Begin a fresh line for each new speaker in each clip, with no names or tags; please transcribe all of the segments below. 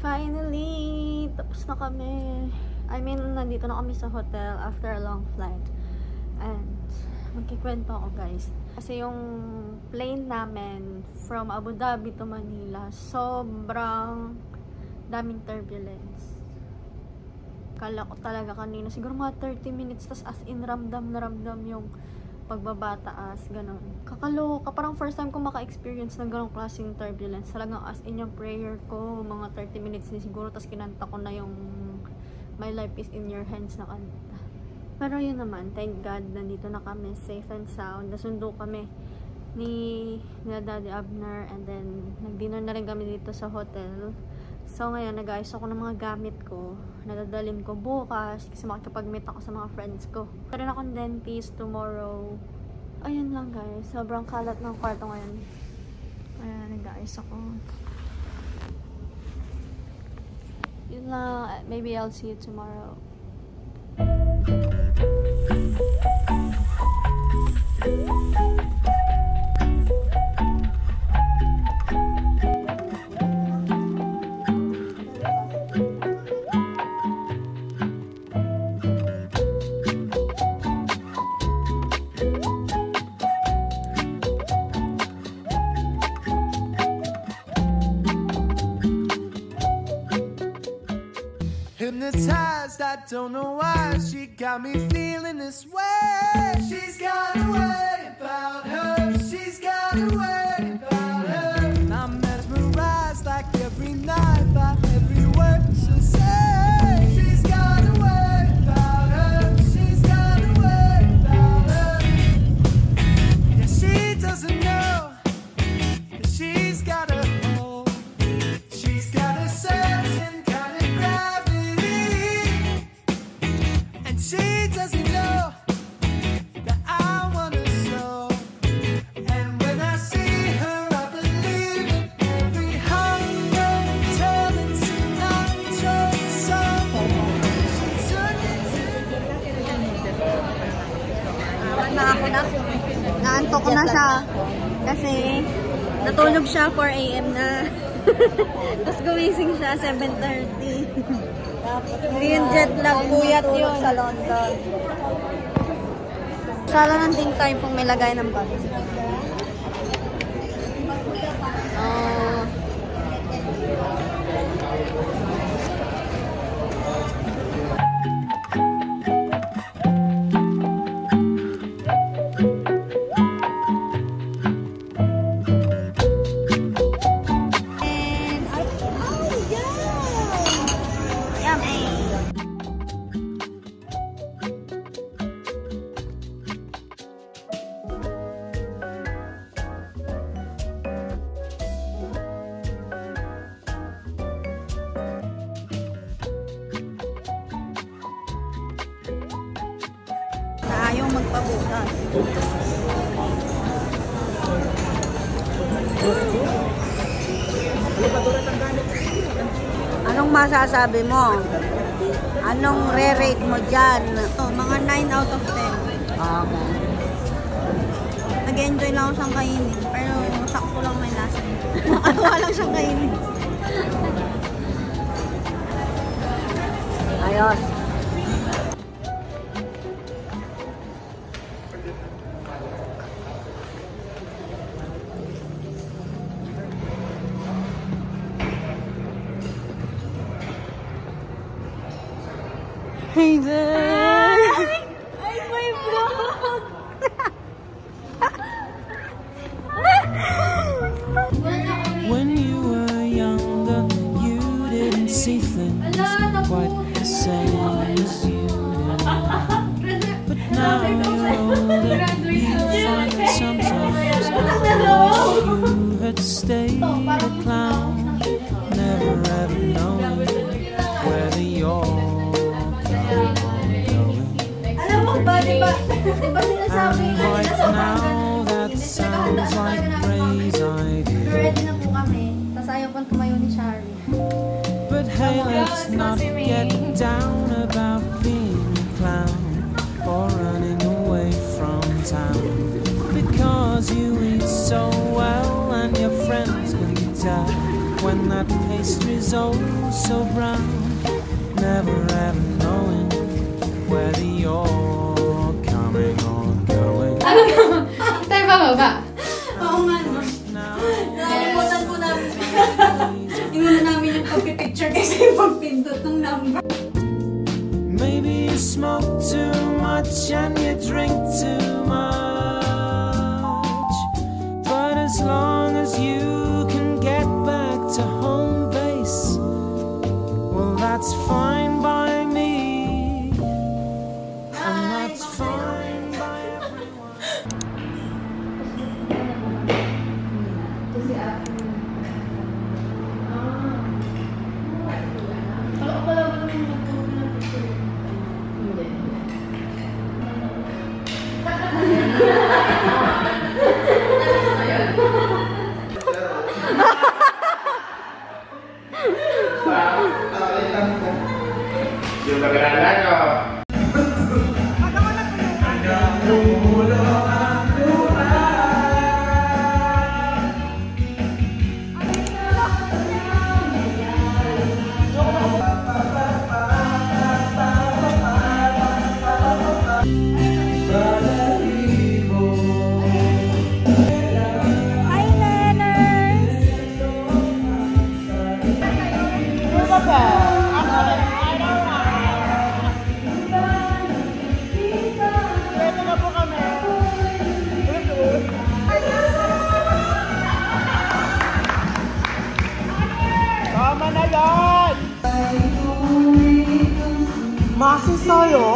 Finally, tapos na kami. I mean, nandito na kami sa hotel after a long flight. And, magkikwento ako guys. Kasi yung plane namin from Abu Dhabi to Manila, sobrang daming turbulence. Kala ko talaga kanina, siguro mga 30 minutes, tas as in ramdam na ramdam yung pagbabataas, ganun. Kakaloka, parang first time ko maka-experience ng ganong klaseng turbulence. Talagang as in yung prayer ko, mga 30 minutes din siguro, tas kinanta ko na yung My Life is in Your Hands na kanta. Pero yun naman, thank God, nandito na kami, safe and sound. Nasundo kami ni Daddy Abner, and then nag-dinner na rin kami dito sa hotel. So ngayon, nag-ayos ako ng mga gamit ko. Nadadalhin ko bukas kasi makikipag-meet ako sa mga friends ko. Meron akong dentist tomorrow. Ayun lang guys, sobrang kalat ng kwarto ngayon. Ayan, nag-ayos ako. Yun lang, maybe I'll see you tomorrow.
Hypnotized, I don't know why she got me feeling this way. She's got a way about her. She's got a way about her. I'm mesmerized like every night by every word she says. She's got a way about her. She's got a way about her. Yeah, she doesn't know that she's got a hold. She's got a certain kind of gravity. She doesn't know that I want her so. And when I see her, I believe in every hunger turning to natural song. She turned into
Na ako na. Naantok na siya. Kasi natulog siya 4 AM na. Tapos gumising siya 7:30. Hindi yung jet lag, puyat yun. Sa London. Sala ng ting time kung may lagay ng bag. Ayaw magpabutas.
Anong masasabi mo? Anong re-rate mo dyan?
Mga 9 out of 10.
Okay.
Nag-enjoy lang ako siyang kainin. Pero sakto lang may lasa. Nakatawa lang siyang kainin.
Ayos.
Hazel! Ay, my vlog!
When you were younger, you didn't see things quite the same as you do now. But now you're older, you find that sometimes you had stayed a clown, never ever knowing whether you're
Diba sinasabi
and right now that sounds like Ray's idea.
ready na po kami. Tapos ayaw pang tumayo ni Shari.
But hey, let's not get down about being a clown or running away from town. Because you eat so well and your friends can tell when that pastry's oh so brown, never ever knowing whether you're coming or going.
Ano ba? Tayo ba? Oo nga no. Nakalimutan po namin. Inuna namin yung pagpipicture kasi yung pagpindot ng number.
Maybe you smoke too much and you drink too much, but as long as you can get back to home base, well that's fine by me, and that's fine by everyone.
Yung nagalalan ko.
Masisaya!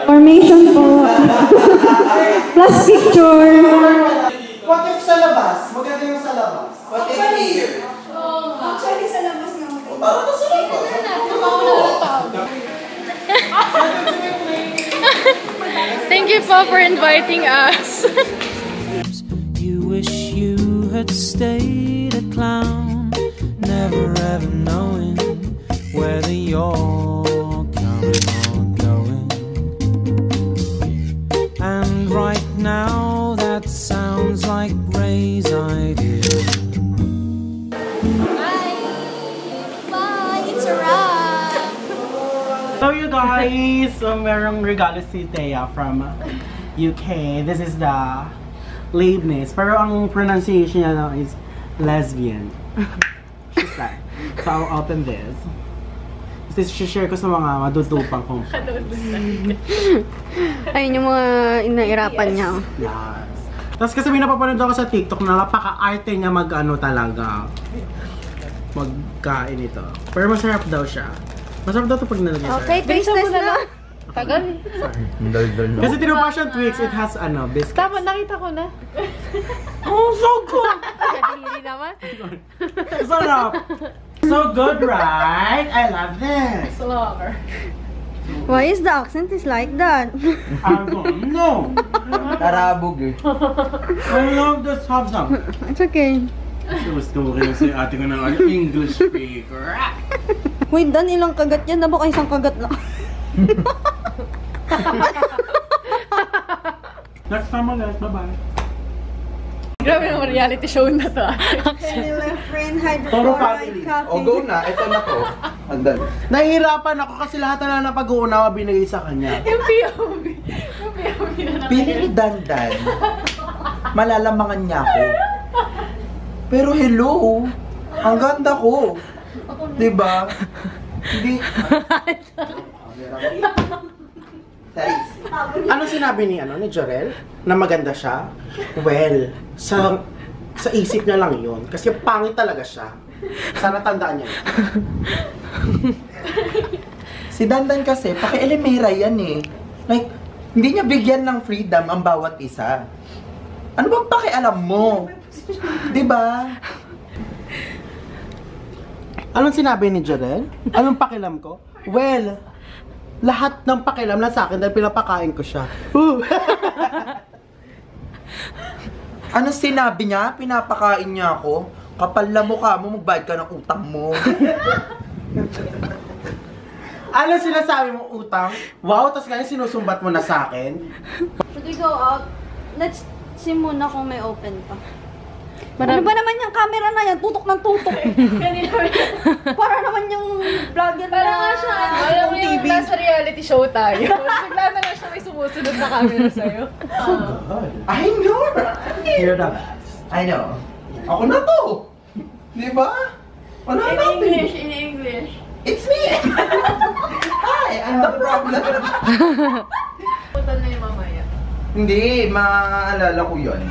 Formation po. Plus picture.
What if sa labas? Maganda yung sa labas. What if here?
Actually, sa labas na ako.
Parang sa labas.
Thank you po for inviting us.
You wish you had stayed a clown, never ever knowing whether you're coming or going. And right now that sounds like Ray's idea.
Bye, it's a wrap.
So you guys, merong regalo si Thea from UK. This is the Leibniz. Pero ang pronunciation niya no, is lesbian. She said. So I'll open this. This share ko sa mga madudupang kong friends.
Ayun yung mga inairapan niya.
Yes. Tapos kasi may napapanood ako sa TikTok na napaka-arte niya mag-ano talaga. Magkain ito. Pero masarap daw siya. Masarap daw ito pag nalagay sa
Okay, taste test na.
Tagal.
Kasi tinupa siya Twix, it has ano, biscuits.
Tama, nakita ko na.
Oh, so good!
Kadiri naman.
Sarap! So good, right? I love this!
Slower.
Why is the accent is like that?
I don't know.
Tarabog eh.
I love the sab-sab.
It's okay.
Gusto mo kayo si ate ko ng English speaker.
Wait, Dan, ilang kagat yan? Na baka isang kagat lang.
Next time ulit. Bye-bye.
Grabe naman reality show na to.
Vanilla friend,
Toro
hydrochloride
family.
O,
coffee.
go na. Ito na to. Andan.
Nahihirapan ako kasi lahat na napag-uunawa binigay sa kanya.
Yung POV. Yung POV na naman.
Pili ni Dandan. Malalamangan niya ako. Pero hello. Ang ganda ko. Diba? Hindi.
Ano sinabi ni Jorel? Na maganda siya? Well, sa isip niya lang yun. Kasi pangit talaga siya. Sana tandaan niya.
Si Dandan kasi, paki-elemera yan eh. Like, hindi niya bigyan ng freedom ang bawat isa. Ano bang pakialam mo? Diba?
Anong sinabi ni Jorel? Anong pakialam ko? Well, lahat ng pakialam na sa akin dahil pinapakain ko siya.
Ano sinabi niya? Pinapakain niya ako? Kapal na mukha mo, magbayad ka ng utang mo.
Ano sinasabi mo, utang? Wow, tas ngayon sinusumbat mo na sa akin?
Should we go out? Let's see muna kung may open pa. Ano ba naman yung camera na yan? Tutok ng tutok. Para naman yung vlogger na
Parang nga siya, alam mo yung
TV.
nasa reality show tayo. Bigla na lang siya may sumusunod na camera sa'yo.
I know!
You're the
I know. Ako na to! Diba? Wala na.
In English.
It's me! Hi, I'm the problem.
Putan na yung mamaya.
Hindi, maaalala ko yun.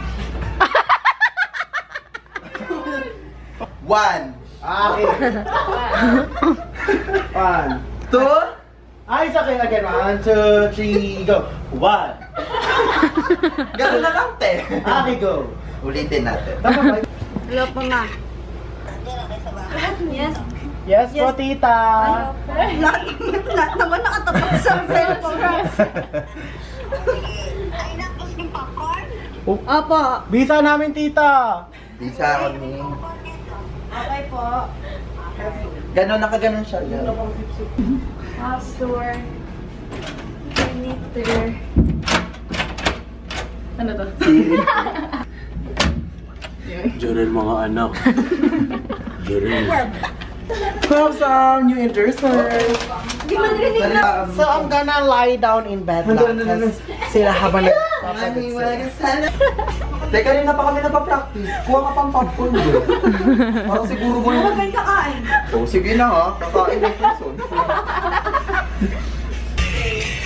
1,
Okay. 1,
2,
Ay, it's okay again. 1, 2, 3, go. 1.
gano'n na lang, te.
Okay, go.
Ulitin natin.
Tama ba?
Hello po, ma. Yes.
Yes po, tita.
Lahat naman nakatapat sa cellphone. Opo.
Bisa namin, tita.
Di sa akin eh.
Okay po.
Gano'n, nakaganon siya.
Store. Meter.
Ano to?
Jorel, mga anak. Jorel. We have some new introducers.
Di man rinig na.
So, I'm gonna lie down in bed lang. Kasi sila habang nagpapadagsa.
Teka, rin na pa kami nagpa-practice. Kuha ka pang popcorn doon. Parang siguro mo
Huwag
naman.
kayo kakain.
Oh, sige na ha. Kakain ng person.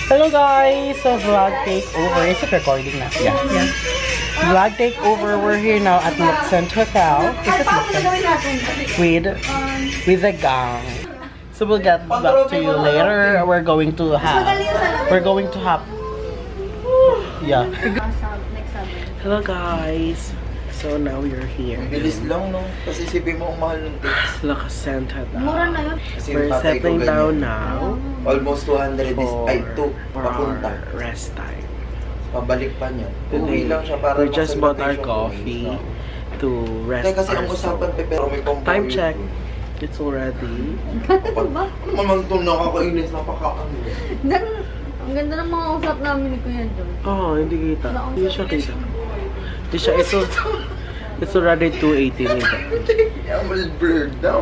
Hello guys! So, vlog takeover. Is it recording na? Yeah. Vlog takeover. We're here now at Luxent Hotel. Is it Luxent? With the gang. So we'll get back to you later. We're going to have. Yeah. Hello guys. So now we're here.
Bilis lang, no? Kasi isipin mo ang mahal ng tips.
Luxent Hotel.
Mura na yun.
Kasi
We're
yung tatay ko
settling down
ganyan.
now
Almost 200 is, ay, 2,
for
papunta.
our rest time.
Pabalik pa niya. Uwi lang siya para
We just bought our
mag-celebration
coffee
ko.
to rest
Kasi kasi
our
ang usapan,
soul.
pero may pang
Time check. It's already.
Ano naman itong nakakainis na pakakano.
Ang ganda ng mga usap namin ni Kuya John.
Oh, hindi kita. Hindi siya kita. Hindi siya. It's already 2:18 nito.
Yeah, mas blurred daw.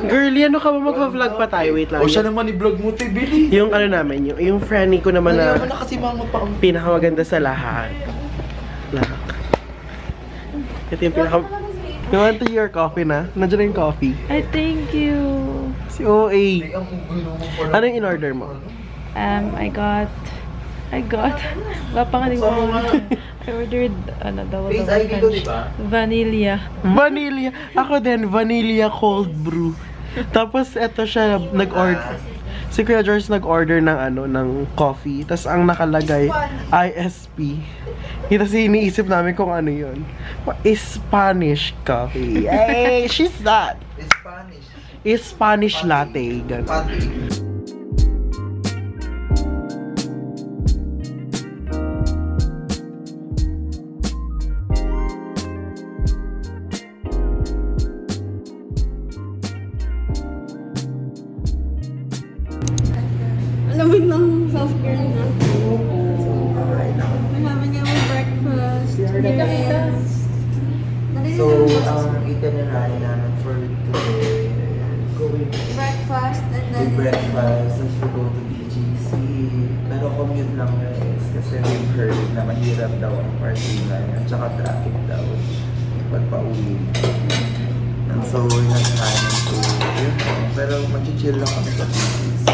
Girlie, ano ka ba? Magpa-vlog pa tayo. Wait lang.
O siya naman i-vlog mo, te, Billy.
Yung ano namin, yung friendly ko naman
Ano
na
naman na kasi mamot pa ang...
pinakamaganda sa lahat. Lahat. Ito yung You want to your coffee na? Nandiyan na yung coffee.
Ay, thank you.
Si OA.
Ang gulo mo pala.
Ano yung in-order mo?
I got... Wala pa nga din ko. I ordered,
Face ID ko, di ba?
Vanilla.
Vanilla. Ako din, vanilla cold brew. Tapos eto siya nag-order. Si Kuya George nag-order ng coffee. Tapos ang nakalagay ISP. Tapos iniisip namin kung ano 'yun. Spanish coffee. Hey, she's that.
It's Spanish.
Spanish latte. Ganun.
Pati.
Self-care na. Malaman niya mo breakfast.
So, ang itinerary namin for today, going
Breakfast and
to
then
breakfast, and to go to BGC. Pero commute lang guys, kasi we've heard na mahirap daw ang parkingan at saka traffic daw pag pauwi. And so, we're not planning to, yun po. Pero mag-chill lang kami sa BGC.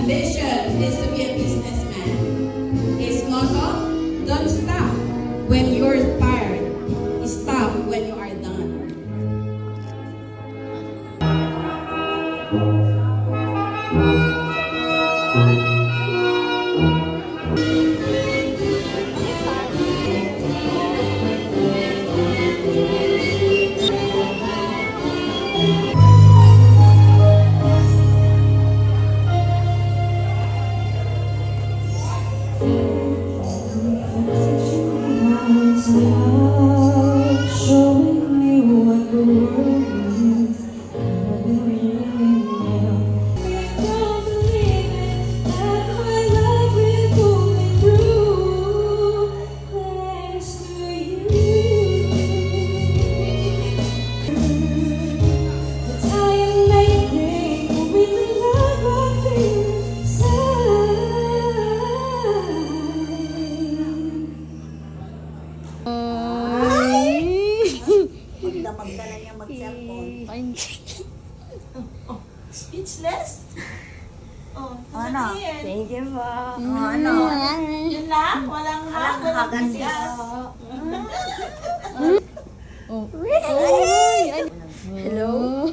Ambition is to be a businessman. His motto, don't stop when you're inspired. Stop when you are done.
Magdala niya mag-cellphone. Speechless? Oh, ano?
Thank you po.
Ano?
Yun lang? Walang
hagan siya.
Hello?